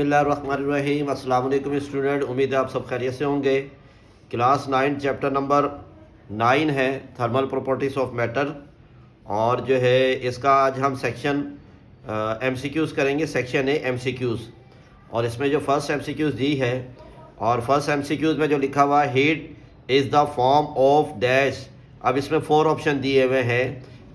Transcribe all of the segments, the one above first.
बिस्मिल्लाहिर्रहमानिर्रहीम। अस्सलाम वालेकुम स्टूडेंट, उम्मीद है आप सब खैरियत से होंगे। क्लास 9 चैप्टर नंबर 9 है थर्मल प्रॉपर्टीज़ ऑफ मैटर, और जो है इसका आज हम सेक्शन एमसीक्यूज़ करेंगे। सेक्शन है एमसीक्यूज़, और इसमें जो फर्स्ट एमसीक्यूज़ दी है, और फर्स्ट एमसीक्यूज़ में जो लिखा हुआ heat is the form of dash. अब इसमें 4 ऑप्शन दिए हुए हैं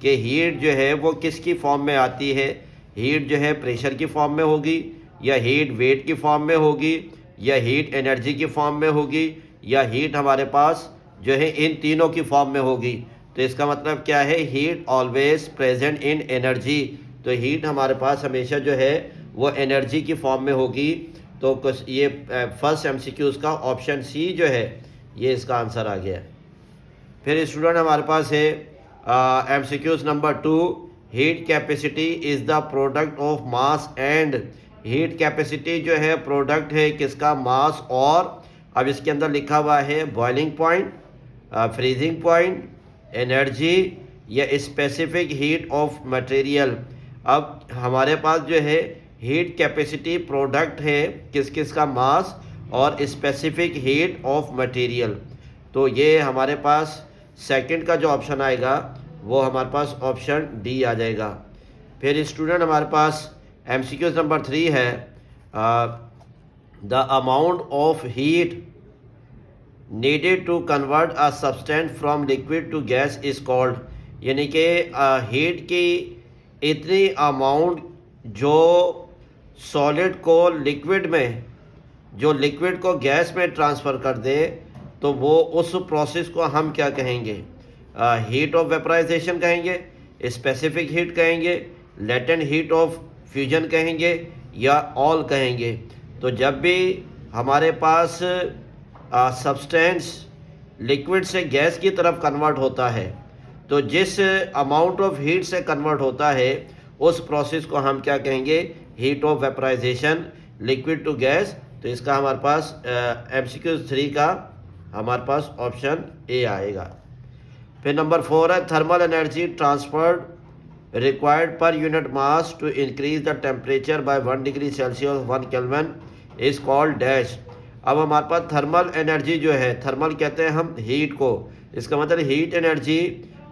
कि हीट जो है वो किसकी फॉर्म में आती है। हीट जो है प्रेशर की फॉर्म में होगी, या हीट वेट की फॉर्म में होगी, या हीट एनर्जी की फॉर्म में होगी, या हीट हमारे पास जो है इन तीनों की फॉर्म में होगी। तो इसका मतलब क्या है, heat always present in energy. तो हीट हमारे पास हमेशा जो है वो एनर्जी की फॉर्म में होगी। तो कुछ ये फर्स्ट एमसीक्यूज़ का ऑप्शन सी जो है ये इसका आंसर आ गया। फिर स्टूडेंट हमारे पास है MCQs number 2, heat capacity is the product of mass and. Heat capacity जो है प्रोडक्ट है किसका, मास और। अब इसके अंदर लिखा हुआ है boiling point, freezing point, energy, या स्पेसिफिक हीट ऑफ मटेरियल। अब हमारे पास जो है हीट कैपेसिटी प्रोडक्ट है किस किस का, मास और स्पेसिफिक हीट ऑफ मटेरियल। तो ये हमारे पास सेकंड का जो ऑप्शन आएगा वो हमारे पास ऑप्शन डी आ जाएगा। फिर स्टूडेंट हमारे पास एमसीक्यूज़ नंबर 3 है, the amount of heat needed to convert a substance from liquid to gas is called. यानी कि हीट की इतनी अमाउंट जो सॉलिड को लिक्विड में, जो लिक्विड को गैस में ट्रांसफ़र कर दे, तो वो उस प्रोसेस को हम क्या कहेंगे, हीट ऑफ वेपराइजेशन कहेंगे, स्पेसिफिक हीट कहेंगे, लेटेंट हीट ऑफ फ्यूजन कहेंगे, या ऑल कहेंगे। तो जब भी हमारे पास सब्सटेंस लिक्विड से गैस की तरफ कन्वर्ट होता है, तो जिस अमाउंट ऑफ हीट से कन्वर्ट होता है उस प्रोसेस को हम क्या कहेंगे, heat of vaporization, liquid to gas. तो इसका हमारे पास एमसीक्यू 3 का हमारे पास ऑप्शन ए आएगा। फिर नंबर 4 है, thermal energy transferred required per unit mass to increase the temperature by 1 degree Celsius 1 kelvin is called dash. अब हमारे पास थर्मल एनर्जी जो है, थर्मल कहते हैं हम हीट को, इसका मतलब हीट एनर्जी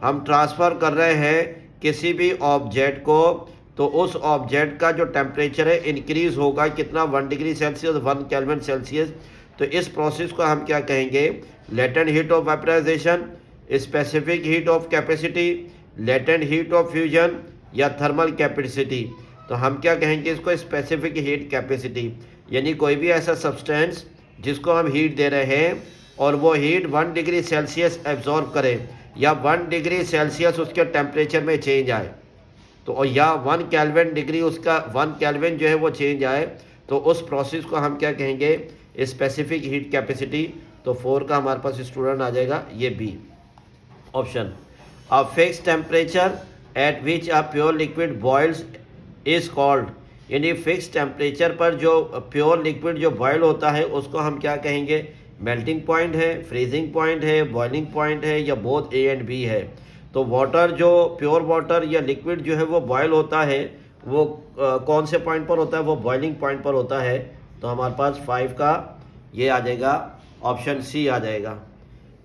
हम ट्रांसफ़र कर रहे हैं किसी भी ऑब्जेक्ट को, तो उस ऑब्जेक्ट का जो टेम्परेचर है इंक्रीज़ होगा कितना, 1 डिग्री सेल्सियस 1 केल्विन सेल्सियस। तो इस प्रोसेस को हम क्या कहेंगे, latent heat of vaporization, specific heat of capacity, latent heat of fusion, या थर्मल कैपेसिटी। तो हम क्या कहेंगे इसको, स्पेसिफिक हीट कैपेसिटी। यानी कोई भी ऐसा सब्सटेंस जिसको हम हीट दे रहे हैं और वो हीट 1 डिग्री सेल्सियस एब्जॉर्ब करे, या 1 डिग्री सेल्सियस उसके टेम्परेचर में चेंज आए, तो या 1 केल्विन डिग्री उसका 1 केल्विन जो है वो चेंज आए, तो उस प्रोसेस को हम क्या कहेंगे, स्पेसिफिक हीट कैपेसिटी। तो 4 का हमारे पास स्टूडेंट आ जाएगा ये B option. A fix temperature at which a pure liquid boils is called. यानी फिक्स टेम्परेचर पर जो प्योर लिक्विड जो बॉयल होता है उसको हम क्या कहेंगे, मेल्टिंग पॉइंट है, फ्रीजिंग पॉइंट है, बॉइलिंग पॉइंट है, या बोथ ए एंड बी है। तो वाटर जो प्योर वाटर या लिक्विड जो है वो बॉयल होता है, वो कौन से पॉइंट पर होता है, वो बॉइलिंग पॉइंट पर होता है। तो हमारे पास 5 का ये आ जाएगा, ऑप्शन सी आ जाएगा।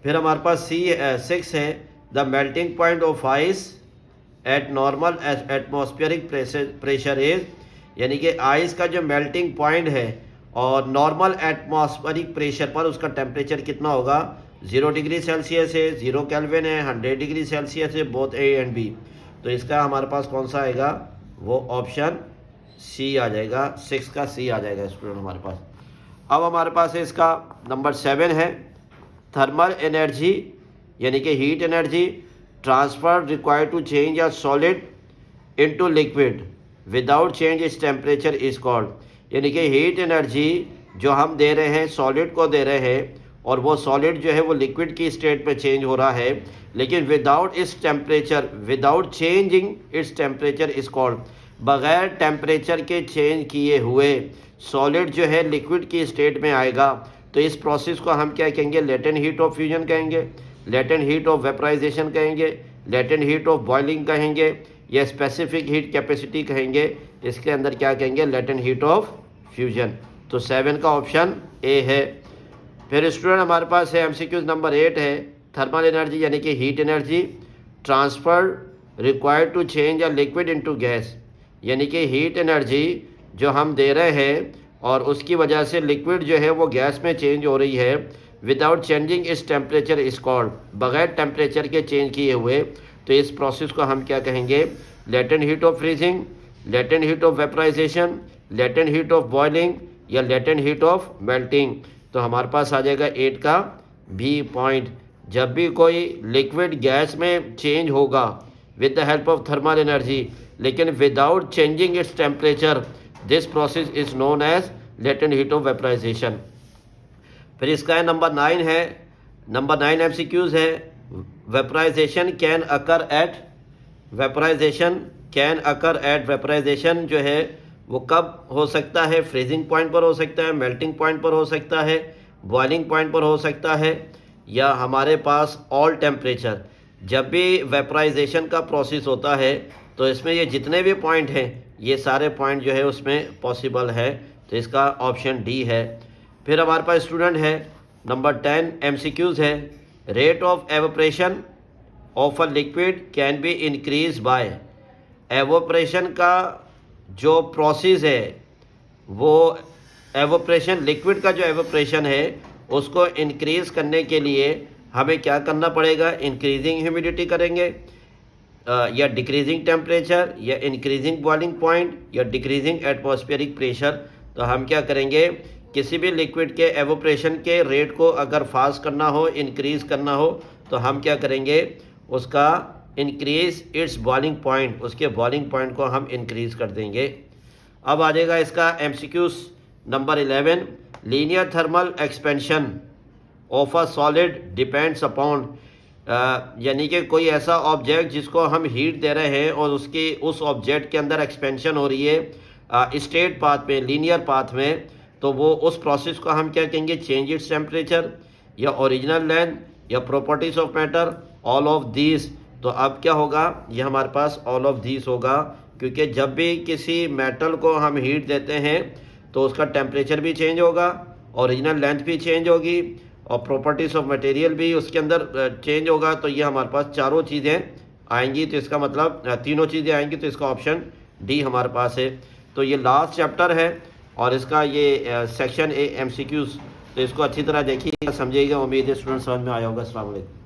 फिर हमारे पास 6 है, the melting point of ice eight normal atmospheric pressure is. यानी कि आइस का जो मेल्टिंग पॉइंट है और नॉर्मल एटमॉस्फेरिक प्रेशर पर उसका टेम्परेचर कितना होगा, 0 डिग्री सेल्सियस है, 0 केल्विन है, 100 डिग्री सेल्सियस है, बोथ ए एंड बी। तो इसका हमारे पास कौन सा आएगा, वो ऑप्शन सी आ जाएगा, 6 का सी आ जाएगा स्टूडेंट हमारे पास। अब हमारे पास है इसका नंबर 7 है, थर्मल एनर्जी यानी कि heat energy transfer required to change a solid into liquid without change is temperature is called. यानी कि हीट एनर्जी जो हम दे रहे हैं सॉलिड को दे रहे हैं, और वो सॉलिड जो है वो लिक्विड की स्टेट में चेंज हो रहा है, लेकिन विदाउट इस temperature, without changing its temperature is called. बग़ैर टेम्परेचर के चेंज किए हुए सॉलिड जो है लिक्विड की स्टेट में आएगा, तो इस प्रोसेस को हम क्या कहेंगे, लेटेंट हीट ऑफ फ्यूजन कहेंगे, लेटेंट हीट ऑफ वेपराइजेशन कहेंगे, लेटेंट हीट ऑफ बॉइलिंग कहेंगे, या स्पेसिफिक हीट कैपेसिटी कहेंगे। इसके अंदर क्या कहेंगे, लेटेंट हीट ऑफ फ्यूजन। तो 7 का ऑप्शन ए है। फिर स्टूडेंट हमारे पास है एमसीक्यूज नंबर 8 है, थर्मल एनर्जी यानी कि heat energy transfer required to change a liquid into gas, यानी कि हीट एनर्जी जो हम दे रहे हैं और उसकी वजह से लिक्विड जो है वो गैस में चेंज हो रही है without changing is temperature is called, बगैर टेम्परेचर के चेंज किए हुए। तो इस प्रोसेस को हम क्या कहेंगे? Latent heat of freezing, latent heat of vaporization, latent heat of boiling या लेटेंट हीट ऑफ मेल्टिंग। तो हमारे पास आ जाएगा 8 का बी पॉइंट। जब भी कोई लिक्विड गैस में चेंज होगा with the help of thermal energy लेकिन without changing its temperature, this process is known as latent heat of vaporization. फिर इसका नंबर 9 है, नंबर 9 एमसीक्यूज है, vaporization can occur at, vaporization can occur at, vaporization जो है वो कब हो सकता है? फ्रीजिंग पॉइंट पर हो सकता है, मेल्टिंग पॉइंट पर हो सकता है, बॉइलिंग पॉइंट पर हो सकता है, या हमारे पास ऑल टेम्परेचर। जब भी वेपराइजेशन का प्रोसेस होता है तो इसमें ये जितने भी पॉइंट हैं ये सारे पॉइंट जो है उसमें पॉसिबल है। तो इसका ऑप्शन डी है। फिर हमारे पास स्टूडेंट है नंबर 10 एमसीक्यूज है, rate of evaporation of a liquid can be increase by, evaporation का जो प्रोसेस है वो एवोपरेशन, लिक्विड का जो एवोपरेशन है उसको इंक्रीज़ करने के लिए हमें क्या करना पड़ेगा? इंक्रीजिंग ह्यूमिडिटी करेंगे या डिक्रीजिंग टेम्परेचर या इंक्रीजिंग बॉइलिंग पॉइंट या डिक्रीजिंग एटमॉस्फेरिक प्रेशर। तो हम क्या करेंगे? किसी भी लिक्विड के एवोपरेशन के रेट को अगर फास्ट करना हो, इंक्रीज़ करना हो, तो हम क्या करेंगे? उसका इंक्रीज इट्स बॉइलिंग पॉइंट, उसके बॉइलिंग पॉइंट को हम इंक्रीज़ कर देंगे। अब आ जाएगा इसका MCQs number 11, linear thermal expansion of a solid depends upon, यानी कि कोई ऐसा ऑब्जेक्ट जिसको हम हीट दे रहे हैं और उसकी उस ऑब्जेक्ट के अंदर एक्सपेंशन हो रही है स्ट्रेट पाथ में, लीनियर पाथ में, तो वो उस प्रोसेस को हम क्या कहेंगे? चेंज इट्स टेम्परेचर या ओरिजिनल लेंथ या properties of matter, all of these. तो अब क्या होगा? ये हमारे पास ऑल ऑफ दीज होगा, क्योंकि जब भी किसी मेटल को हम हीट देते हैं तो उसका टेम्परेचर भी चेंज होगा, ओरिजिनल लेंथ भी चेंज होगी और प्रॉपर्टीज़ ऑफ मटेरियल भी उसके अंदर चेंज होगा। तो ये हमारे पास चारों चीज़ें आएंगी, तो इसका मतलब तीनों चीज़ें आएंगी, तो इसका ऑप्शन डी हमारे पास है। तो ये लास्ट चैप्टर है और इसका ये सेक्शन ए एमसीक्यूज़, तो इसको अच्छी तरह देखिएगा, समझिएगा। उम्मीद है स्टूडेंट समझ में आया होगा। अस्सलाम वालेकुम।